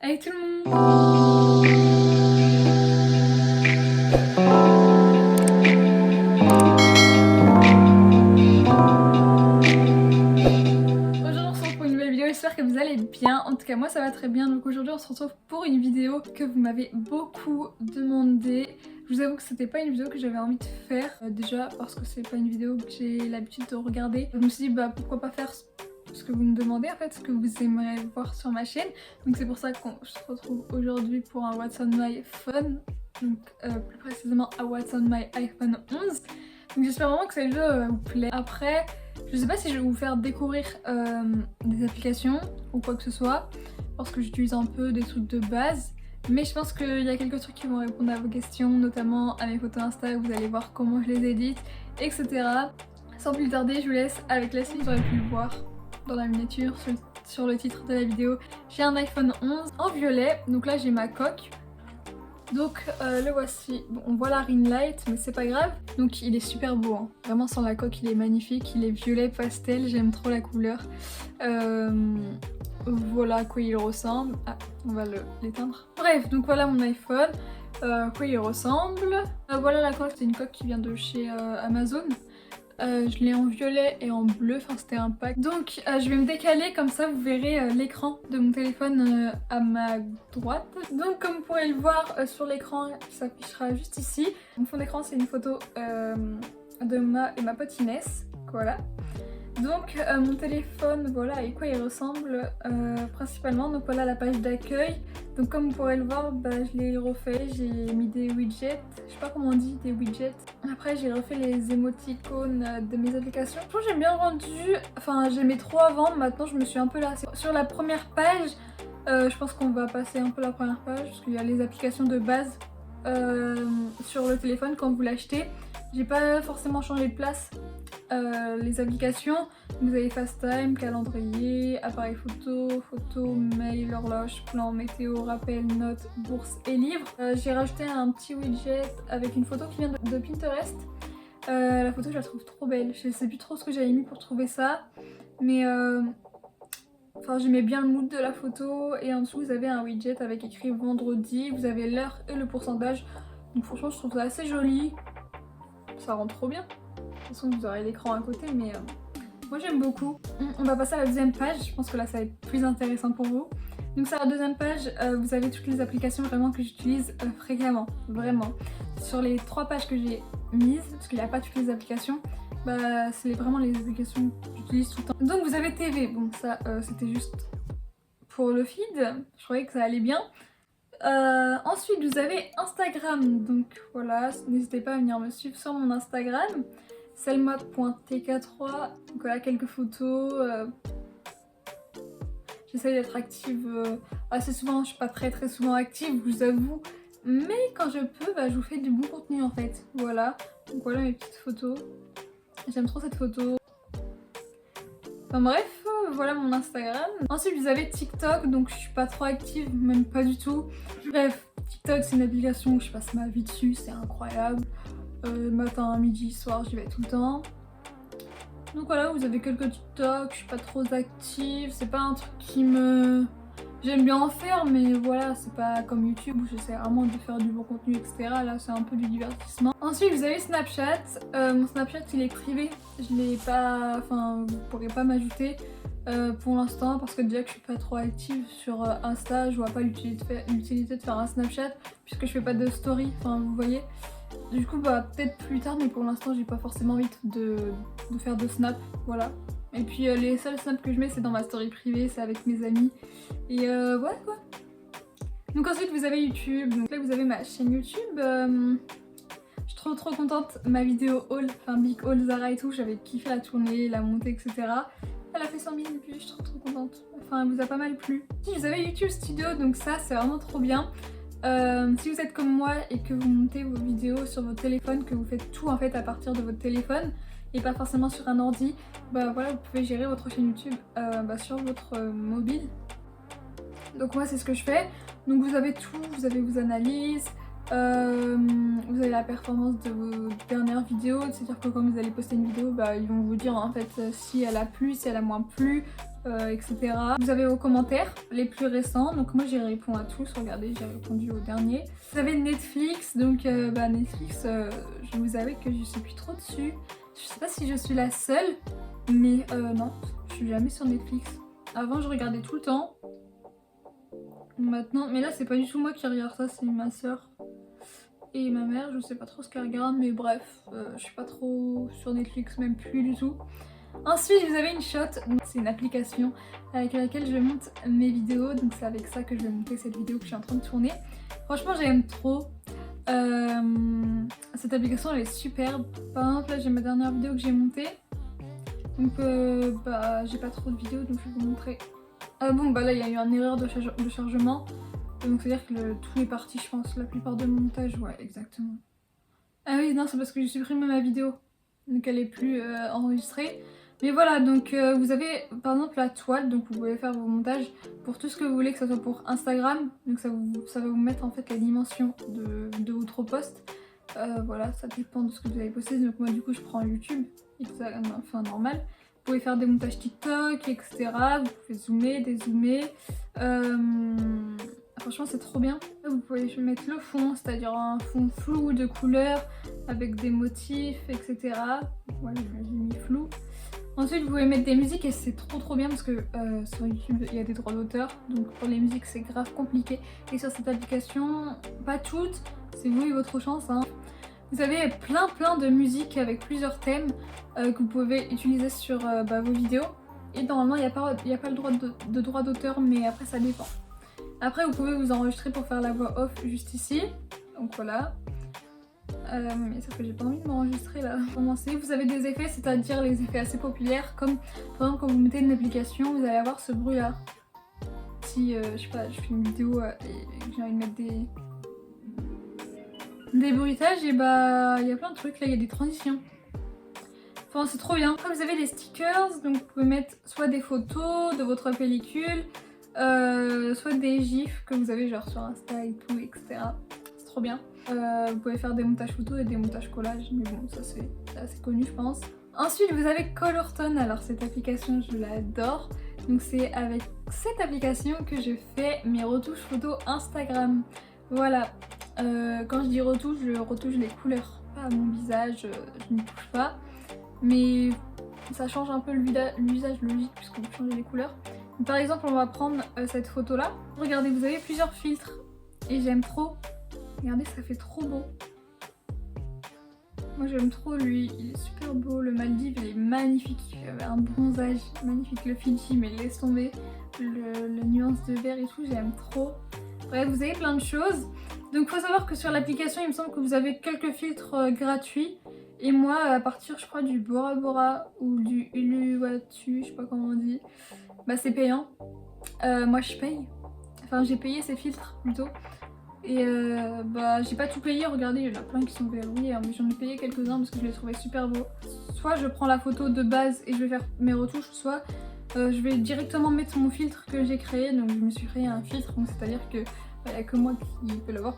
Hey tout le monde! Aujourd'hui on se retrouve pour une nouvelle vidéo, j'espère que vous allez bien. En tout cas moi ça va très bien, donc aujourd'hui on se retrouve pour une vidéo que vous m'avez beaucoup demandé. Je vous avoue que c'était pas une vidéo que j'avais envie de faire, déjà parce que c'est pas une vidéo que j'ai l'habitude de regarder. Je me suis dit bah pourquoi pas faire ce que vous me demandez en fait, ce que vous aimeriez voir sur ma chaîne. Donc c'est pour ça qu'on se retrouve aujourd'hui pour un What's on my phone, donc plus précisément un What's on my iPhone 11. Donc j'espère vraiment que cette vidéo vous plaît. Après, je sais pas si je vais vous faire découvrir des applications ou quoi que ce soit, parce que j'utilise un peu des trucs de base. Mais je pense qu'il y a quelques trucs qui vont répondre à vos questions, notamment à mes photos Insta où vous allez voir comment je les édite, etc. Sans plus tarder, je vous laisse avec la suite. Vous aurez pu le voir dans la miniature sur le titre de la vidéo. J'ai un iPhone 11 en violet, donc là j'ai ma coque. Donc le voici. Bon, on voit la ring light mais c'est pas grave. Donc il est super beau, hein. Vraiment sans la coque il est magnifique, il est violet pastel, j'aime trop la couleur. Voilà à quoi il ressemble. Ah, on va l'éteindre. Bref, donc voilà mon iPhone, à quoi il ressemble. Voilà la coque, c'est une coque qui vient de chez Amazon. Je l'ai en violet et en bleu, enfin c'était un pack. Donc je vais me décaler, comme ça vous verrez l'écran de mon téléphone à ma droite. Donc comme vous pourrez le voir sur l'écran, ça s'affichera juste ici. Mon fond d'écran c'est une photo de moi et ma pote Inès, voilà. Donc mon téléphone, voilà à quoi il ressemble principalement. Donc voilà la page d'accueil. Donc comme vous pourrez le voir, bah, je l'ai refait, j'ai mis des widgets, je sais pas comment on dit, des widgets. Après j'ai refait les émoticônes de mes applications. Je trouve que j'aime bien le rendu, enfin j'aimais trop avant, maintenant je me suis un peu lassée. Sur la première page, je pense qu'on va passer un peu la première page, parce qu'il y a les applications de base sur le téléphone quand vous l'achetez. J'ai pas forcément changé de place. Les applications, vous avez FaceTime, calendrier, appareil photo, mail, horloge, plan, météo, rappel, notes, bourse et livres. J'ai rajouté un petit widget avec une photo qui vient de Pinterest. La photo je la trouve trop belle, je sais plus trop ce que j'avais mis pour trouver ça, mais enfin j'aimais bien le mood de la photo. Et en dessous vous avez un widget avec écrit vendredi, vous avez l'heure et le pourcentage. Donc franchement je trouve ça assez joli, ça rend trop bien. De toute façon vous aurez l'écran à côté, mais moi j'aime beaucoup. On va passer à la deuxième page, je pense que là ça va être plus intéressant pour vous. Donc sur la deuxième page, vous avez toutes les applications vraiment que j'utilise fréquemment, vraiment. Sur les 3 pages que j'ai mises, parce qu'il n'y a pas toutes les applications, bah c'est vraiment les applications que j'utilise tout le temps. Donc vous avez TV, bon ça c'était juste pour le feed, je croyais que ça allait bien. Ensuite vous avez Instagram, donc voilà, n'hésitez pas à venir me suivre sur mon Instagram, selma.tk3. Donc voilà quelques photos. J'essaye d'être active assez souvent, je suis pas très souvent active, je vous avoue, mais quand je peux, bah, je vous fais du bon contenu en fait. Voilà, donc voilà mes petites photos. J'aime trop cette photo. Enfin bref, voilà mon Instagram. Ensuite vous avez TikTok, donc je suis pas trop active, même pas du tout. Bref, TikTok c'est une application où je passe ma vie dessus, c'est incroyable. Matin, midi, soir, j'y vais tout le temps. Donc voilà, vous avez quelques TikTok, je suis pas trop active, c'est pas un truc qui me... J'aime bien en faire, mais voilà, c'est pas comme YouTube où j'essaie vraiment de faire du bon contenu, etc. Là, c'est un peu du divertissement. Ensuite, vous avez Snapchat. Mon Snapchat, il est privé. Je l'ai pas... Enfin, vous pourrez pas m'ajouter pour l'instant, parce que déjà que je suis pas trop active sur Insta, je vois pas l'utilité de faire un Snapchat, puisque je fais pas de story, enfin, vous voyez. Du coup, bah, peut-être plus tard, mais pour l'instant, j'ai pas forcément envie de faire de snap, voilà. Et puis les seuls snaps que je mets c'est dans ma story privée, c'est avec mes amis. Et voilà quoi. Donc ensuite vous avez YouTube, donc là vous avez ma chaîne YouTube. Je suis trop contente, ma vidéo haul, enfin big haul Zara et tout, j'avais kiffé la tournée, la montée etc. Elle a fait 100 000 vues, je suis trop contente. Enfin elle vous a pas mal plu. Si vous avez YouTube Studio, donc ça c'est vraiment trop bien. Si vous êtes comme moi et que vous montez vos vidéos sur votre téléphone, que vous faites tout en fait à partir de votre téléphone et pas forcément sur un ordi, bah voilà, vous pouvez gérer votre chaîne YouTube sur votre mobile. Donc moi c'est ce que je fais. Donc vous avez tout, vous avez vos analyses, vous avez la performance de vos dernières vidéos, c'est-à-dire que quand vous allez poster une vidéo, bah, ils vont vous dire en fait si elle a plu, si elle a moins plu, etc. Vous avez vos commentaires, les plus récents, donc moi j'y réponds à tous, regardez j'ai répondu au dernier. Vous avez Netflix, donc Netflix, je vous avoue que je suis plus trop dessus. Je sais pas si je suis la seule, mais non, je suis jamais sur Netflix. Avant je regardais tout le temps, maintenant, mais là c'est pas du tout moi qui regarde ça, c'est ma soeur et ma mère, je sais pas trop ce qu'elle regarde, mais bref, je suis pas trop sur Netflix, même plus du tout. Ensuite vous avez InShot, c'est une application avec laquelle je monte mes vidéos, donc c'est avec ça que je vais monter cette vidéo que je suis en train de tourner. Franchement j'aime trop, cette application elle est superbe. Par exemple là j'ai ma dernière vidéo que j'ai montée, donc j'ai pas trop de vidéos donc je vais vous montrer. Bon bah là il y a eu une erreur de chargement, donc c'est à dire que tout est parti je pense, la plupart de mon montage, ouais exactement. Ah oui non c'est parce que j'ai supprimé ma vidéo, donc elle est plus enregistrée. Mais voilà, donc vous avez par exemple la toile, donc vous pouvez faire vos montages pour tout ce que vous voulez, que ce soit pour Instagram, donc ça va vous mettre en fait la dimension de votre post. Voilà, ça dépend de ce que vous avez posté, donc moi du coup je prends YouTube, enfin normal. Vous pouvez faire des montages TikTok, etc. Vous pouvez zoomer, dézoomer. Franchement c'est trop bien. Vous pouvez mettre le fond, c'est-à-dire un fond flou de couleurs avec des motifs, etc. Voilà, j'ai mis flou. Ensuite vous pouvez mettre des musiques et c'est trop bien parce que sur YouTube il y a des droits d'auteur, donc pour les musiques c'est grave compliqué. Et sur cette application, pas toutes, c'est vous et votre chance hein. Vous avez plein de musiques avec plusieurs thèmes que vous pouvez utiliser sur vos vidéos. Et normalement il n'y a pas le droit de droit d'auteur, mais après ça dépend. Après vous pouvez vous enregistrer pour faire la voix off juste ici, donc voilà. Mais sauf que j'ai pas envie de m'enregistrer là. Commencer. Vous avez des effets, c'est-à-dire les effets assez populaires, comme par exemple quand vous mettez une application, vous allez avoir ce bruit là. Si je sais pas, je fais une vidéo et j'ai envie de mettre des bruitages, et bah il y a plein de trucs là, il y a des transitions. Enfin c'est trop bien. Après vous avez les stickers, donc vous pouvez mettre soit des photos de votre pellicule, soit des gifs que vous avez genre sur Insta et tout, etc. C'est trop bien. Vous pouvez faire des montages photos et des montages collages, mais bon ça c'est assez connu je pense. Ensuite vous avez Colorton, alors cette application je l'adore. Donc c'est avec cette application que je fais mes retouches photos Instagram. Voilà, quand je dis retouche, je retouche les couleurs, pas mon visage, je n'y touche pas. Mais ça change un peu l'usage logique puisqu'on peut changer les couleurs. Donc, par exemple on va prendre cette photo là. Regardez, vous avez plusieurs filtres et j'aime trop. Regardez, ça fait trop beau. Moi j'aime trop lui, il est super beau. Le Maldives il est magnifique, il fait un bronzage magnifique. Le Fidji, mais laisse tomber. Le nuance de vert et tout, j'aime trop. Bref, vous avez plein de choses. Donc faut savoir que sur l'application il me semble que vous avez quelques filtres gratuits. Et moi à partir je crois du Bora Bora ou du Uluwatu, je sais pas comment on dit, bah c'est payant. Moi je paye. Enfin j'ai payé ces filtres plutôt. Et j'ai pas tout payé, regardez, il y en a plein qui sont verrouillés, hein, mais j'en ai payé quelques-uns parce que je les trouvais super beaux. Soit je prends la photo de base et je vais faire mes retouches, soit je vais directement mettre mon filtre que j'ai créé. Donc je me suis créé un filtre, donc c'est-à-dire que il n'y a que moi qui peux l'avoir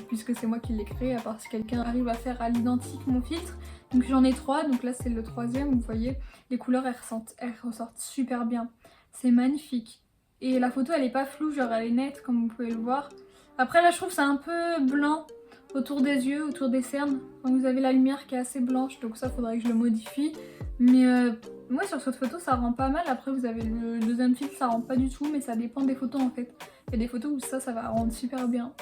puisque c'est moi qui l'ai créé, à part si quelqu'un arrive à faire à l'identique mon filtre. Donc j'en ai 3, donc là c'est le 3e, vous voyez, les couleurs elles ressortent super bien. C'est magnifique. Et la photo elle est pas floue, genre elle est nette comme vous pouvez le voir. Après là je trouve que c'est un peu blanc autour des yeux, autour des cernes. Donc vous avez la lumière qui est assez blanche, donc ça faudrait que je le modifie. Mais moi sur cette photo ça rend pas mal. Après vous avez le deuxième filtre, ça rend pas du tout, mais ça dépend des photos en fait. Il y a des photos où ça va rendre super bien.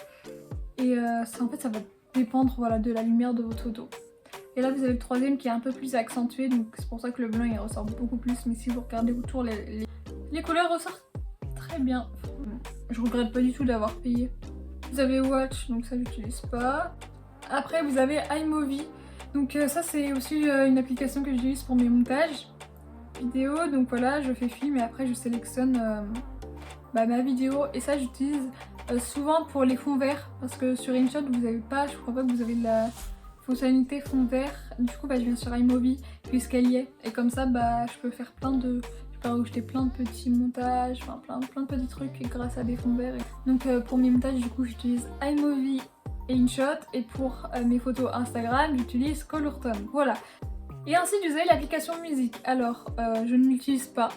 Et en fait ça va dépendre voilà, de la lumière de votre photo. Et là vous avez le 3e qui est un peu plus accentué, donc c'est pour ça que le blanc il ressort beaucoup plus. Mais si vous regardez autour, les couleurs ressortent très bien. Je regrette pas du tout d'avoir payé. Vous avez Watch, donc ça j'utilise pas. Après vous avez iMovie. Donc ça c'est aussi une application que j'utilise pour mes montages vidéo. Donc voilà, je fais film et après je sélectionne ma vidéo. Et ça j'utilise souvent pour les fonds verts. Parce que sur InShot vous avez pas, je crois pas que vous avez de la fonctionnalité fond vert. Du coup je viens sur iMovie puisqu'elle y est. Et comme ça je peux faire plein de... rajouter plein de petits montages, enfin plein de petits trucs grâce à des fonds verts. Donc pour mes montages du coup j'utilise iMovie et InShot, et pour mes photos Instagram j'utilise Colorton. Voilà. Et ensuite vous avez l'application musique. Alors je ne l'utilise pas,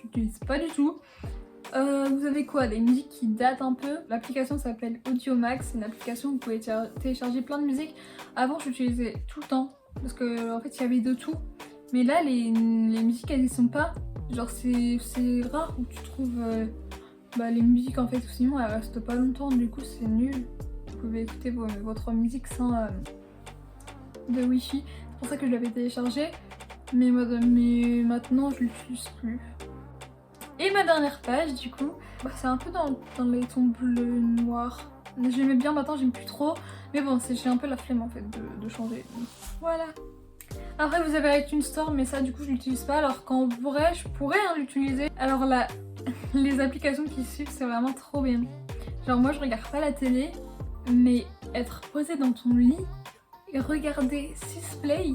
l'utilise pas du tout. Vous avez quoi? Des musiques qui datent un peu. L'application s'appelle Audiomack, c'est une application où vous pouvez télécharger plein de musiques. Avant je l'utilisais tout le temps parce que en fait il y avait de tout. Mais là les musiques elles y sont pas. Genre c'est rare où tu trouves les musiques en fait, sinon elles restent pas longtemps, du coup c'est nul. Vous pouvez écouter votre musique sans de wifi. C'est pour ça que je l'avais téléchargé. Mais maintenant je l'utilise plus. Et ma dernière page du coup, c'est un peu dans les tons bleu noir. J'aimais bien, maintenant j'aime plus trop. Mais bon, j'ai un peu la flemme en fait de changer. Voilà. Après vous avez iTunes Store, mais ça du coup je l'utilise pas. Alors qu'en vrai je pourrais l'utiliser. Alors là, les applications qui suivent c'est vraiment trop bien. Genre moi je regarde pas la télé, mais être posé dans ton lit et regarder Sisplay,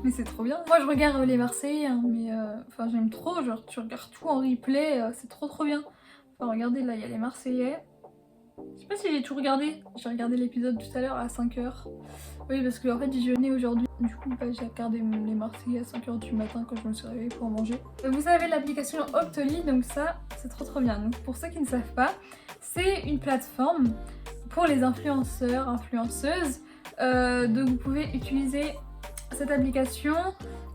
mais c'est trop bien. Moi je regarde les Marseillais, hein, mais enfin j'aime trop, genre tu regardes tout en replay, c'est trop bien. Enfin regardez, là il y a les Marseillais. Je sais pas si j'ai tout regardé, j'ai regardé l'épisode tout à l'heure à 5h. Oui parce que en fait j'ai jeûné aujourd'hui, du coup j'ai regardé les Marseillais à 5h du matin quand je me suis réveillée pour manger. Vous avez l'application Octoly, donc ça c'est trop bien. Donc pour ceux qui ne savent pas, c'est une plateforme pour les influenceurs, influenceuses. Donc vous pouvez utiliser cette application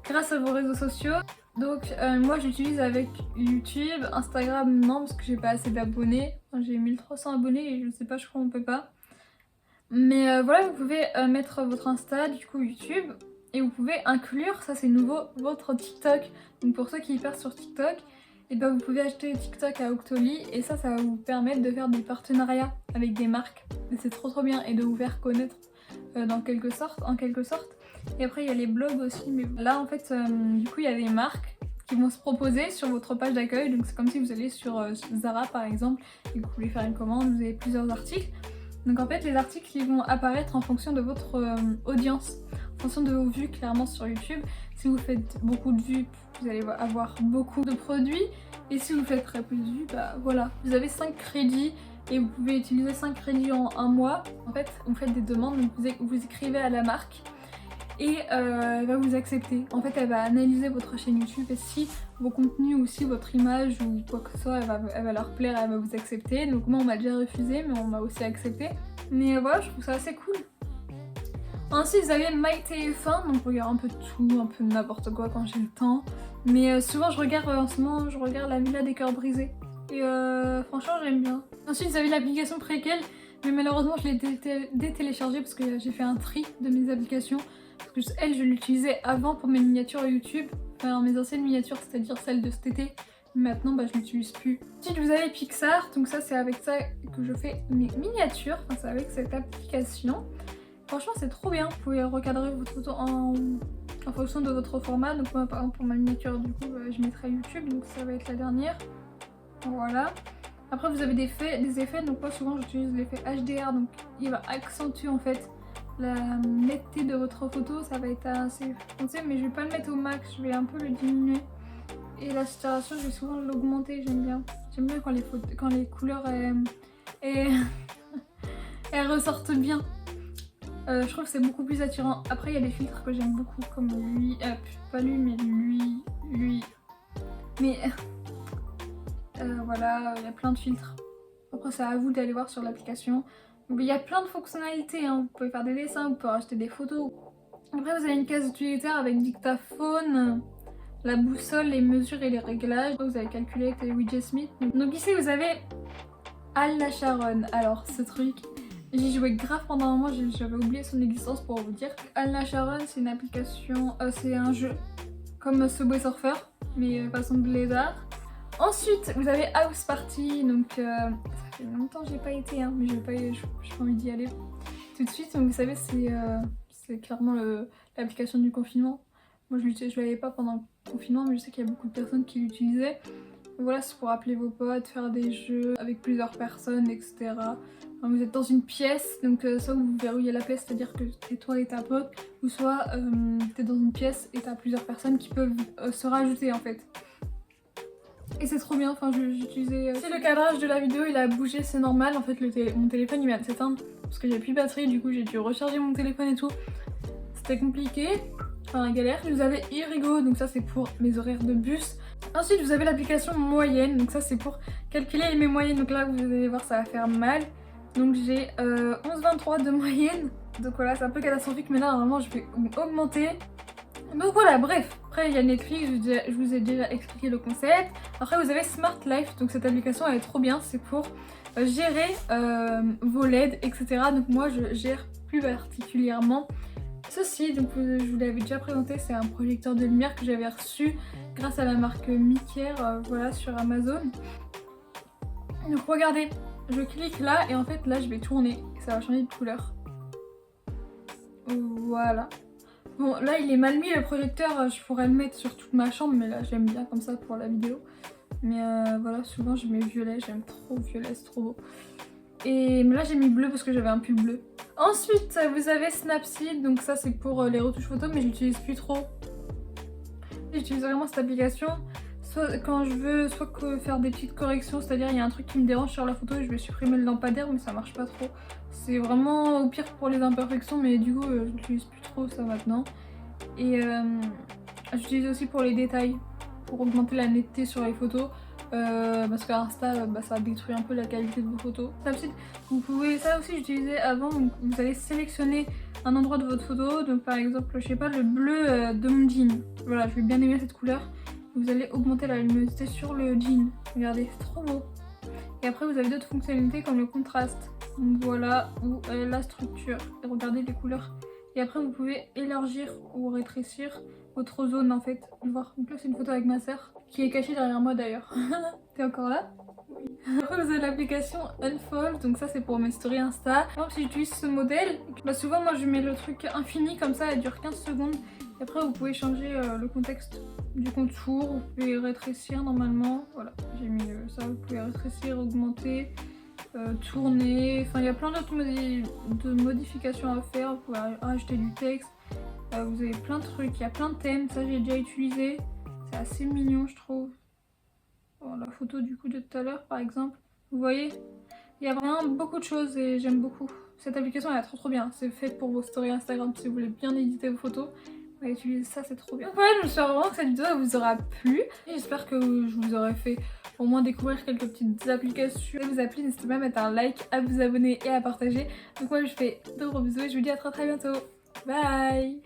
grâce à vos réseaux sociaux. Donc moi j'utilise avec YouTube, Instagram non parce que j'ai pas assez d'abonnés. Enfin, j'ai 1300 abonnés et je sais pas, je crois on peut pas. Mais voilà, vous pouvez mettre votre Insta, du coup YouTube, et vous pouvez inclure, ça c'est nouveau, votre TikTok. Donc pour ceux qui y partent sur TikTok, et ben vous pouvez acheter TikTok à Octoly et ça va vous permettre de faire des partenariats avec des marques. Et c'est trop bien et de vous faire connaître en quelque sorte. Et après il y a les blogs aussi, mais là en fait du coup il y a des marques qui vont se proposer sur votre page d'accueil. Donc c'est comme si vous allez sur Zara par exemple et que vous voulez faire une commande, vous avez plusieurs articles. Donc en fait les articles ils vont apparaître en fonction de votre audience, en fonction de vos vues clairement sur YouTube. Si vous faites beaucoup de vues, vous allez avoir beaucoup de produits. Et si vous faites très peu de vues, bah voilà. Vous avez 5 crédits et vous pouvez utiliser 5 crédits en un mois. En fait vous faites des demandes, donc vous écrivez à la marque et elle va vous accepter. En fait elle va analyser votre chaîne YouTube et si vos contenus ou si votre image ou quoi que ce soit elle va leur plaire, elle va vous accepter. Donc moi on m'a déjà refusé mais on m'a aussi accepté. Mais voilà, je trouve ça assez cool. Ensuite vous avez MyTF1, donc je regarde un peu tout, un peu n'importe quoi quand j'ai le temps. Mais souvent je regarde en ce moment, je regarde la Villa des cœurs brisés. Et franchement j'aime bien. Ensuite vous avez l'application Préquel, mais malheureusement je l'ai détéléchargée parce que j'ai fait un tri de mes applications. Parce que elle je l'utilisais avant pour mes miniatures YouTube, enfin mes anciennes miniatures, c'est-à-dire celles de cet été. Maintenant bah, je l'utilise plus. Ensuite vous avez Pixar, donc ça c'est avec ça que je fais mes miniatures, enfin c'est avec cette application. Franchement c'est trop bien, vous pouvez recadrer votre photo en fonction de votre format. Donc moi par exemple pour ma miniature du coup je mettrai YouTube, donc ça va être la dernière. Voilà. Après vous avez des effets, donc moi souvent j'utilise l'effet HDR, donc il va accentuer en fait la netteté de votre photo, ça va être assez foncé, mais je vais pas le mettre au max, je vais un peu le diminuer. Et la saturation je vais souvent l'augmenter, j'aime bien quand les couleurs elles ressortent bien. Je trouve que c'est beaucoup plus attirant. Après il y a des filtres que j'aime beaucoup comme lui, pas lui mais lui. Mais voilà, il y a plein de filtres. Après c'est à vous d'aller voir sur l'application. Il y a plein de fonctionnalités, hein. Vous pouvez faire des dessins, vous pouvez acheter des photos. Après vous avez une case utilitaire avec dictaphone, la boussole, les mesures et les réglages. Vous avez calculé avec les widgets Smith. Donc ici vous avez Al la Charonne. Alors ce truc, j'y jouais grave pendant un moment, j'avais oublié son existence pour vous dire. Al la Charonne c'est une application, c'est un jeu comme Subway Surfer mais façon Blizzard. Ensuite vous avez House Party, donc ça fait longtemps que j'ai pas été hein, mais j'ai pas envie d'y aller tout de suite. Donc vous savez c'est clairement l'application du confinement. Moi je l'avais pas pendant le confinement mais je sais qu'il y a beaucoup de personnes qui l'utilisaient. Voilà, c'est pour appeler vos potes, faire des jeux avec plusieurs personnes, etc. Enfin, vous êtes dans une pièce, donc soit vous verrouillez la pièce, c'est-à-dire que c'est toi et ta pote, ou soit t'es dans une pièce et t'as plusieurs personnes qui peuvent se rajouter en fait. Et c'est trop bien, enfin j'utilisais... Si le cadrage de la vidéo il a bougé, c'est normal, en fait mon téléphone il vient de s'éteindre parce que j'ai plus de batterie, du coup j'ai dû recharger mon téléphone et tout. C'était compliqué, enfin galère. Vous avez Irigo, donc ça c'est pour mes horaires de bus. Ensuite vous avez l'application moyenne, donc ça c'est pour calculer mes moyennes, donc là vous allez voir ça va faire mal. Donc j'ai 11,23 de moyenne, donc voilà c'est un peu catastrophique mais là normalement je vais augmenter. Donc voilà bref, après il y a Netflix, je vous ai déjà expliqué le concept. Après vous avez Smart Life, donc cette application elle est trop bien, c'est pour gérer vos LED etc. Donc moi je gère plus particulièrement ceci, donc je vous l'avais déjà présenté, c'est un projecteur de lumière que j'avais reçu grâce à la marque Miker, voilà, sur Amazon. Donc regardez, je clique là et en fait là je vais tourner et ça va changer de couleur. Voilà. Bon là il est mal mis le projecteur, je pourrais le mettre sur toute ma chambre mais là j'aime bien comme ça pour la vidéo. Mais voilà, souvent je mets violet, j'aime trop violet, c'est trop beau. Et là j'ai mis bleu parce que j'avais un pull bleu. Ensuite vous avez Snapseed, donc ça c'est pour les retouches photos mais je l'utilise plus trop. J'utilise vraiment cette application soit quand je veux faire des petites corrections, c'est-à-dire il y a un truc qui me dérange sur la photo et je vais supprimer le lampadaire mais ça marche pas trop. C'est vraiment au pire pour les imperfections mais du coup je n'utilise plus trop ça maintenant. Et j'utilise aussi pour les détails, pour augmenter la netteté sur les photos. Parce qu'Insta ça détruit un peu la qualité de vos photos. Snapseed, vous pouvez ça aussi utiliser avant, donc vous allez sélectionner un endroit de votre photo, donc par exemple je sais pas le bleu de mon jean, voilà je vais bien aimer cette couleur, vous allez augmenter la luminosité sur le jean, regardez c'est trop beau. Et après vous avez d'autres fonctionnalités comme le contraste, donc voilà, ou la structure, et regardez les couleurs. Et après vous pouvez élargir ou rétrécir votre zone en fait. Voir. Donc là c'est une photo avec ma sœur qui est cachée derrière moi d'ailleurs. T'es encore là? Oui. Après vous avez l'application Unfold, donc ça c'est pour mes stories Insta. Par exemple si j'utilise ce modèle, souvent moi je mets le truc infini comme ça, elle dure 15 secondes. Et après vous pouvez changer le contexte du contour, vous pouvez rétrécir normalement. Voilà, j'ai mis ça, vous pouvez rétrécir, augmenter. Tourner, enfin il y a plein d'autres modifications à faire, vous pouvez rajouter du texte, vous avez plein de trucs, il y a plein de thèmes, ça j'ai déjà utilisé, c'est assez mignon je trouve. Bon, la photo du coup de tout à l'heure par exemple, vous voyez, il y a vraiment beaucoup de choses et j'aime beaucoup. Cette application elle est trop bien, c'est fait pour vos stories Instagram si vous voulez bien éditer vos photos. On va utiliser ça, c'est trop bien. Donc voilà, j'espère vraiment que cette vidéo vous aura plu. Et j'espère que je vous aurai fait au moins découvrir quelques petites applications. Si ça vous a plu, n'hésitez pas à mettre un like, à vous abonner et à partager. Donc moi je vous fais de gros bisous et je vous dis à très bientôt. Bye!